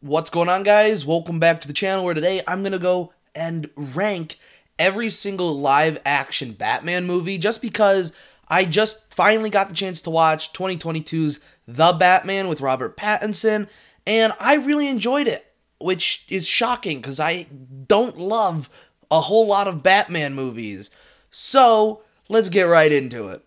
What's going on, guys? Welcome back to the channel where today I'm going to go and rank every single live-action Batman movie just because I just finally got the chance to watch 2022's The Batman with Robert Pattinson, and I really enjoyed it, which is shocking because I don't love a whole lot of Batman movies. So, let's get right into it.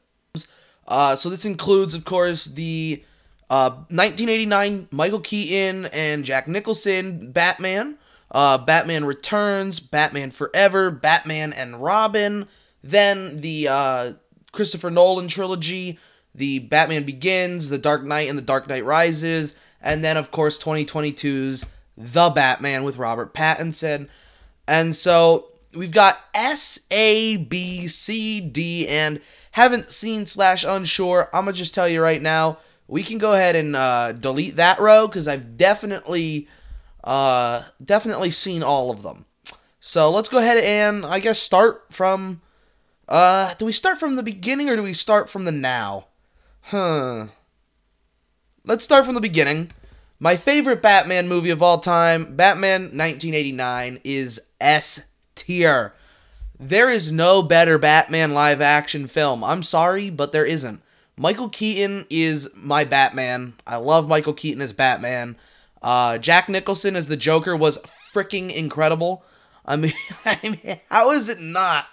So this includes, of course, the 1989 Michael Keaton and Jack Nicholson Batman, Batman Returns, Batman Forever, Batman and Robin, then the Christopher Nolan trilogy, the Batman Begins, The Dark Knight and The Dark Knight Rises, and then, of course, 2022's The Batman with Robert Pattinson. And so we've got S, A, B, C, D, and haven't seen / unsure. I'm going to just tell you right now, we can go ahead and delete that row because I've definitely seen all of them. So let's go ahead and, I guess, start from, do we start from the beginning or do we start from the now? Let's start from the beginning. My favorite Batman movie of all time, Batman 1989, is S tier. There is no better Batman live-action film. I'm sorry, but there isn't. Michael Keaton is my Batman. I love Michael Keaton as Batman. Jack Nicholson as the Joker was freaking incredible. I mean, how is it not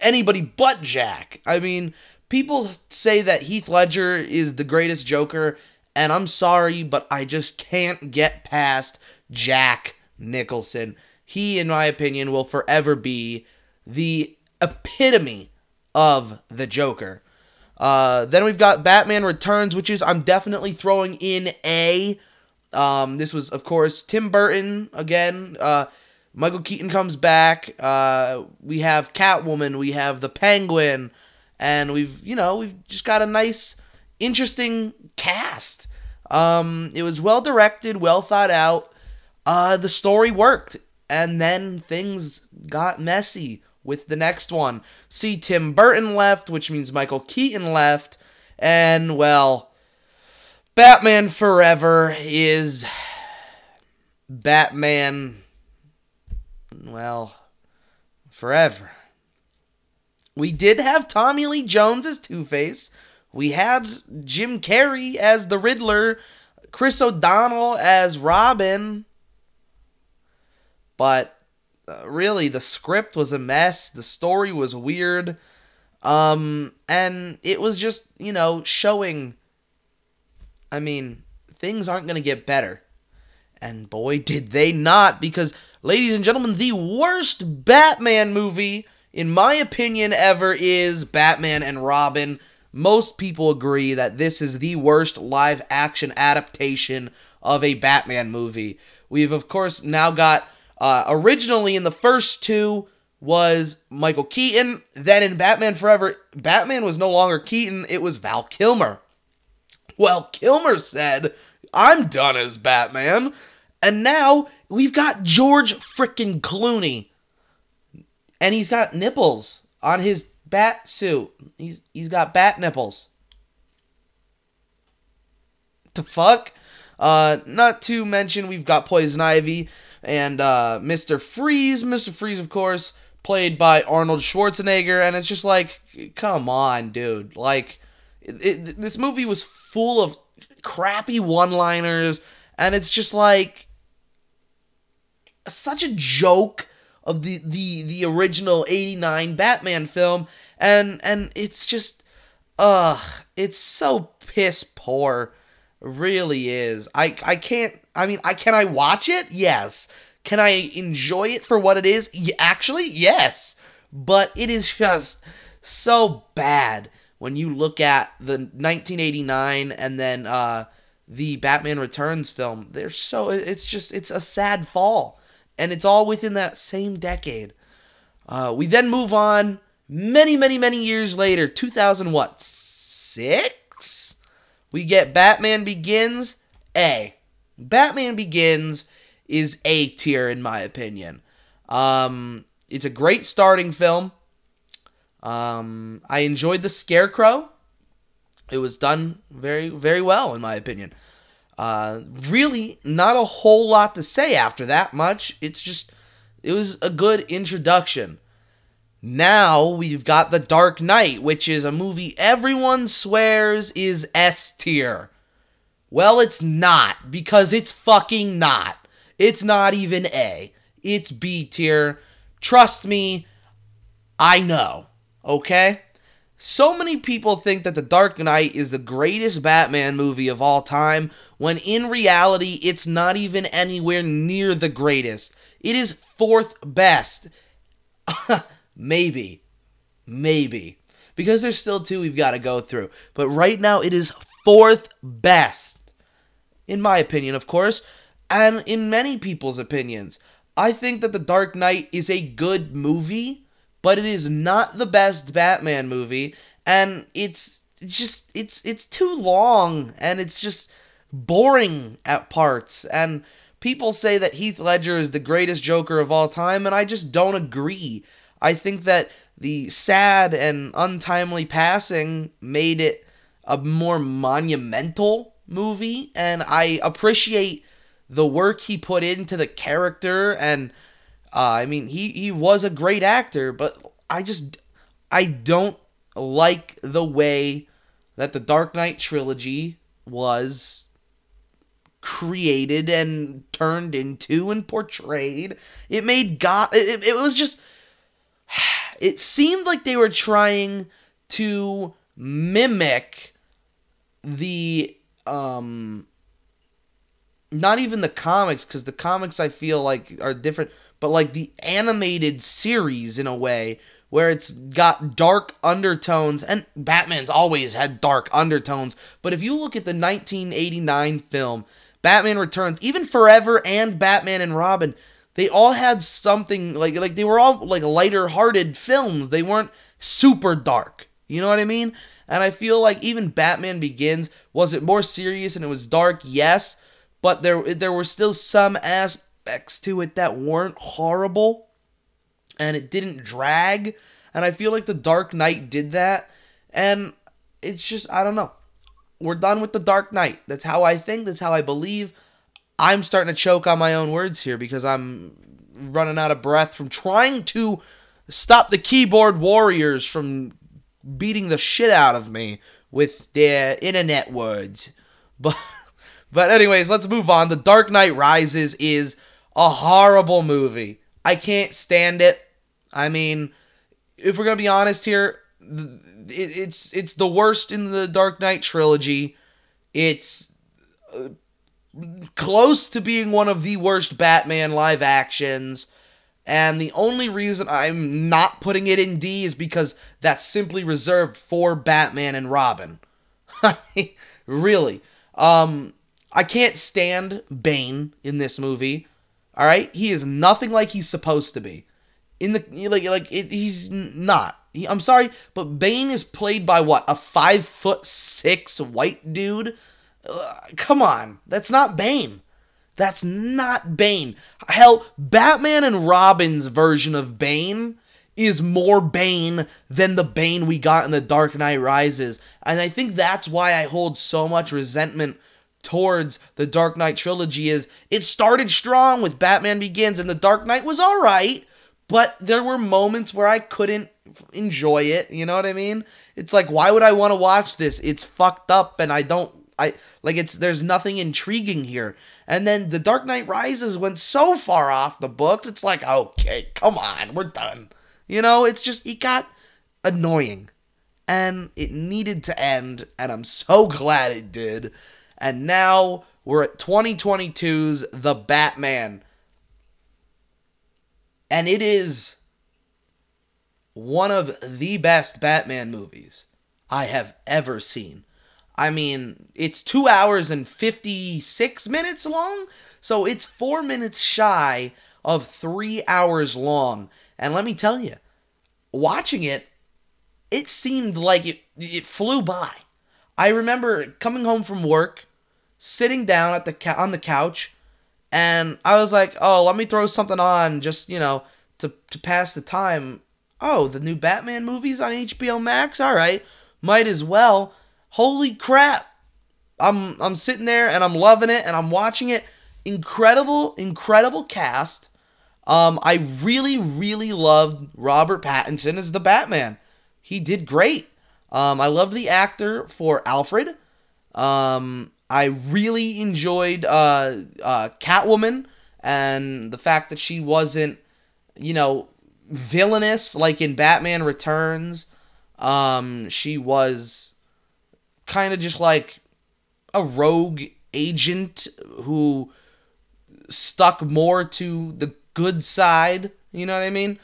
anybody but Jack? I mean, people say that Heath Ledger is the greatest Joker, and I'm sorry, but I just can't get past Jack Nicholson. He, in my opinion, will forever be the epitome of the Joker. Then we've got Batman Returns, which is, I'm definitely throwing in A. This was, of course, Tim Burton again. Michael Keaton comes back. We have Catwoman. We have the Penguin. And we've just got a nice, interesting cast. It was well directed, well thought out. The story worked. And then things got messy with the next one. See, Tim Burton left, which means Michael Keaton left. And, well, Batman Forever is Batman, well, forever. We did have Tommy Lee Jones as Two-Face. We had Jim Carrey as the Riddler. Chris O'Donnell as Robin. But really, the script was a mess. The story was weird. And it was just, showing, I mean, things aren't going to get better. And boy, did they not. Because, ladies and gentlemen, the worst Batman movie, in my opinion, ever is Batman and Robin. Most people agree that this is the worst live-action adaptation of a Batman movie. We've, of course, now got... originally, in the first two, was Michael Keaton. Then in Batman Forever, Batman was no longer Keaton, it was Val Kilmer. Well, Kilmer said, I'm done as Batman. And now, we've got George frickin' Clooney. And he's got nipples on his bat suit. He's got bat nipples. The fuck? Not to mention, we've got Poison Ivy. And Mr. Freeze. Mr. Freeze, of course, played by Arnold Schwarzenegger. And it's just like, come on, dude. Like, this movie was full of crappy one-liners. And it's just like, such a joke of the original 89 Batman film. And it's just, it's so piss poor. Really is. I can't, can I watch it? Yes. Can I enjoy it for what it is? Actually, yes. But it is just so bad when you look at the 1989 and then the Batman Returns film. It's a sad fall. And it's all within that same decade. We then move on many, many, many years later. 2006? We get Batman Begins, A. Batman Begins is A tier in my opinion. It's a great starting film. I enjoyed the Scarecrow. It was done very, very well in my opinion. Really, not a whole lot to say after that much. It was a good introduction. Now we've got The Dark Knight, which is a movie everyone swears is S tier. Well, it's not, because it's fucking not. It's not even A. It's B tier. Trust me, I know. Okay? So many people think that The Dark Knight is the greatest Batman movie of all time, when in reality, it's not even anywhere near the greatest. It is fourth best. Maybe. Because there's still two we've got to go through. But right now, it is fourth best. In my opinion, of course. And in many people's opinions. I think that The Dark Knight is a good movie, but it is not the best Batman movie, and it's too long, and it's just boring at parts, and people say that Heath Ledger is the greatest Joker of all time, and I just don't agree. I think that the sad and untimely passing made it a more monumental movie, and I appreciate the work he put into the character, and I mean, he was a great actor, but I don't like the way that the Dark Knight trilogy was created and turned into and portrayed. It made God, it was just, it seemed like they were trying to mimic the, not even the comics, because the comics I feel like are different, but like the animated series in a way, where it's got dark undertones, and Batman's always had dark undertones, but if you look at the 1989 film, Batman Returns, even Forever and Batman and Robin, they all had something, like they were all like lighter-hearted films, they weren't super dark, you know what I mean? And I feel like even Batman Begins, was it more serious and it was dark? Yes, but there were still some aspects to it that weren't horrible, and it didn't drag, and I feel like The Dark Knight did that, and it's just, I don't know. We're done with The Dark Knight. That's how I think, that's how I believe. I'm starting to choke on my own words here, because I'm running out of breath from trying to stop the keyboard warriors from beating the shit out of me with their internet words. But anyways, let's move on. The Dark Knight Rises is a horrible movie. I can't stand it. I mean, if we're going to be honest here, it's the worst in the Dark Knight trilogy. It's close to being one of the worst Batman live actions. And the only reason I'm not putting it in D is because that's simply reserved for Batman and Robin. Really. I can't stand Bane in this movie. All right, he is nothing like he's supposed to be. He's not. I'm sorry, but Bane is played by what, a 5'6" white dude? Come on, that's not Bane. That's not Bane. Hell, Batman and Robin's version of Bane is more Bane than the Bane we got in The Dark Knight Rises, and I think that's why I hold so much resentment towards the Dark Knight trilogy. Is it started strong with Batman Begins, and The Dark Knight was alright, but there were moments where I couldn't enjoy it, you know what I mean? It's like, why would I want to watch this? It's fucked up, and there's nothing intriguing here. And then The Dark Knight Rises went so far off the books, it's like, okay, come on, we're done. You know, it's just, it got annoying, and it needed to end, and I'm so glad it did. And now we're at 2022's The Batman. And it is one of the best Batman movies I have ever seen. I mean, it's 2 hours and 56 minutes long, so it's 4 minutes shy of 3 hours long. And let me tell you, watching it, it seemed like it flew by. I remember coming home from work, sitting down on the couch, and I was like, oh, let me throw something on just, to pass the time. Oh, the new Batman movies on HBO Max? Alright, might as well. Holy crap. I'm sitting there and I'm loving it and I'm watching it. Incredible cast. I really loved Robert Pattinson as the Batman. He did great. I loved the actor for Alfred. I really enjoyed Catwoman and the fact that she wasn't, villainous like in Batman Returns. She was kind of just like a rogue agent who stuck more to the good side. You know what I mean?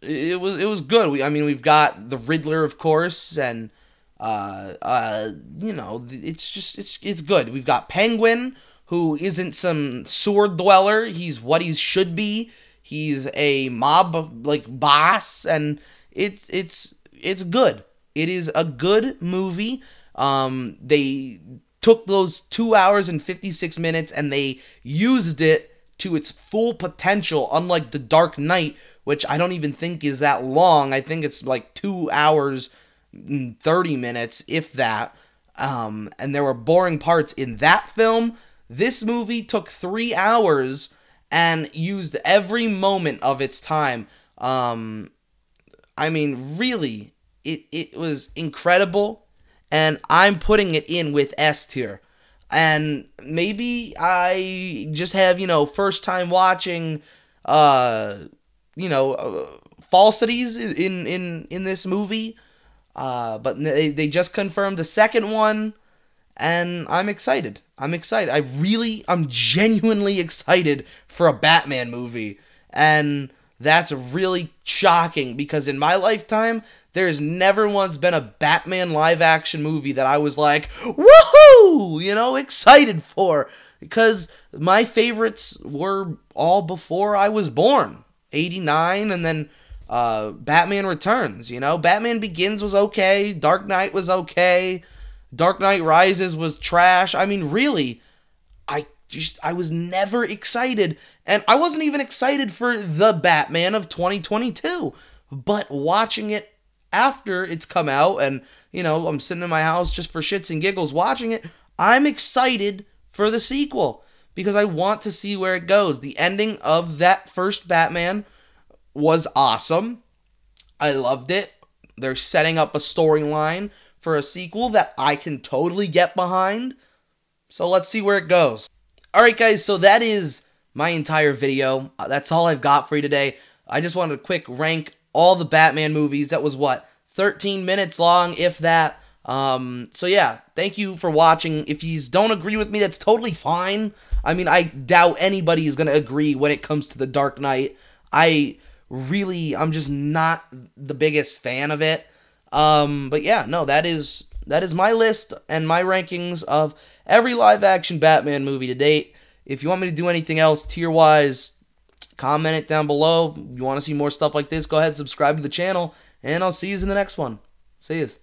It was good. We've got the Riddler, of course, and it's good. We've got Penguin, who isn't some sword dweller. He's what he should be. He's a mob boss, and it's good. It is a good movie. They took those 2 hours and 56 minutes and they used it to its full potential, unlike The Dark Knight, which I don't even think is that long. I think it's like 2 hours and 30 minutes, if that. And there were boring parts in that film. This movie took 3 hours and used every moment of its time. Really, it was incredible, and I'm putting it in with S tier. And maybe I just have, first time watching, falsities in this movie. But they just confirmed the second one, and I'm excited. I'm genuinely excited for a Batman movie. And that's really shocking, because in my lifetime, there's never once been a Batman live-action movie that I was like, woohoo! Excited for. Because my favorites were all before I was born. 89, and then Batman Returns, Batman Begins was okay. Dark Knight was okay. Dark Knight Rises was trash. Really, I was never excited. And I wasn't even excited for the Batman of 2022. But watching it after it's come out, and, I'm sitting in my house just for shits and giggles watching it, I'm excited for the sequel, because I want to see where it goes. The ending of that first Batman was awesome. I loved it. They're setting up a storyline for a sequel that I can totally get behind. So let's see where it goes. Alright guys, so that is my entire video. That's all I've got for you today. I just wanted to quick rank all the Batman movies. That was 13 minutes long, if that. So yeah, thank you for watching. If you don't agree with me, that's totally fine. I doubt anybody is going to agree when it comes to The Dark Knight. I'm just not the biggest fan of it. But yeah, no, that is my list and my rankings of every live-action Batman movie to date. If you want me to do anything else tier-wise, comment it down below. If you want to see more stuff like this, go ahead and subscribe to the channel, and I'll see you in the next one. See yous.